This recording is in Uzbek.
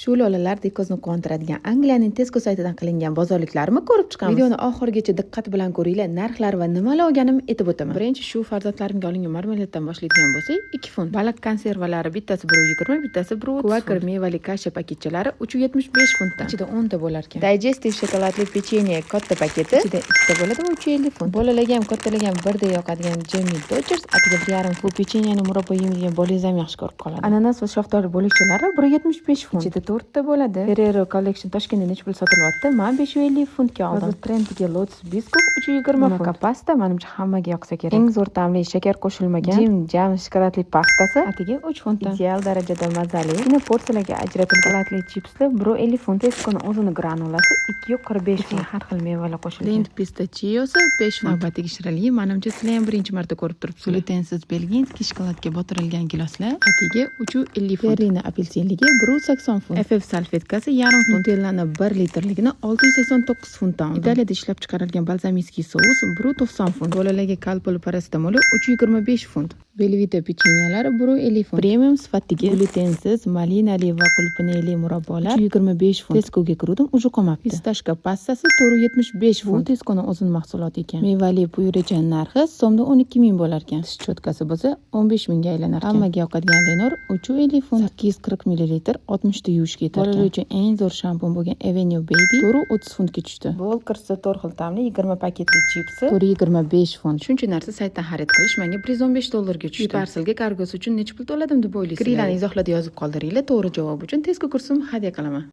Shu lolalardek ko'zni quvontiradigan Angliyaning Tesco saytidan qilingan bozorliklarni ko'rib chiqamiz. Videoni oxirigacha diqqat bilan ko'ringlar. Narxlar va nimalar olganimni aytib o'taman. Birinchi shu farzandlarimga olingan marmeladdan boshlaydigan bo'lsak, 2 funt. Baliq konservalari bittasi 1.20, bittasi 1.30. Quaker mevali kasha paketchalari 3.75 funtdan. Ichida 10 ta bo'lar ekan. Digestive shokoladli pechenye katta paketi ichida 2 ta bo'ladi, 350 funt. Bolalarga ham kattalarga ham birdek yoqadigan Jamie Dodgers atiga 1.5 funt. Pechenyeni murabbo yeydigan bolangiz ham yaxshi ko'rib qoladi. Ananas va shaftoli bo'likchalari 1.75 funt. Ichida 4 ta bo'ladi. Ferrero Collection Toshkentda necha pul sotilyapti? Men 550 funtga oldim. Hozir trendga Lotus biskuf 320 funt. Pasta menimcha hammaga yoqsa kerak. Eng zo'r ta'mli shakar qo'shilmagan Jim Jam shokoladli pastasi atiga 3 funtdan. Ideal darajada mazali. Yana porsiyalarga ajratilgan shokoladli chipslar 1.50 funt. Tesco'ning o'zini granulasi 2.45 funt. Har xil mevalar qo'shilgan. Lind pistachiosi 5 funt. Navbatdagi shirinlik menimcha sizlar ham birinchi marta ko'rib turibsizlar. Glutensiz belginskiy shokoladga botirilgan giloslar atiga 3.50 funt. Ferrina apelsinligi 1.80 funt. FF salfetkasi yarim funt. Nutellani 1 litrligini 689 funtdan oldim. Italiyada ishlab chiqarilgan balzamiskiy sous 1.90 funt. Bolalarga kalpul paracetamol 3.25 funt. Belvita pechenyalari 1.50 funt. Premium sifatidagi glutensiz malinali va qulupnayli murabbolar 3.25 funt. Tesco'ga kirdim, uje qolmabdi. Pistashka pastasi 4.75 funt. Tesco'ning o'zining mahsuloti ekan. Mevali puyrecha narxi so'mda 12 ming bo'lar ekan. Tish cho'tkasi bo'lsa 15 mingga aylanar ekan. Hammaga yoqadigan Lenor 3.50 funt. 840 ml 60 ta yuvishga yetar ekan. Bolalar uchun eng zo'r shampun bo'lgan Avenue Baby 4.30 funtga tushdi. Walkers'da 4 xil ta'mli 20 paketli chipsi 4.25 funt. Shuncha narsa saytdan xarid qilish menga $115 tushdi. Parselga kargosi uchun necha pul to'ladim deb o'ylaysizlar? Kirilarni izohlarda yozib qoldiringlar. To'g'ri javob uchun Tesco kursini hadya qilaman.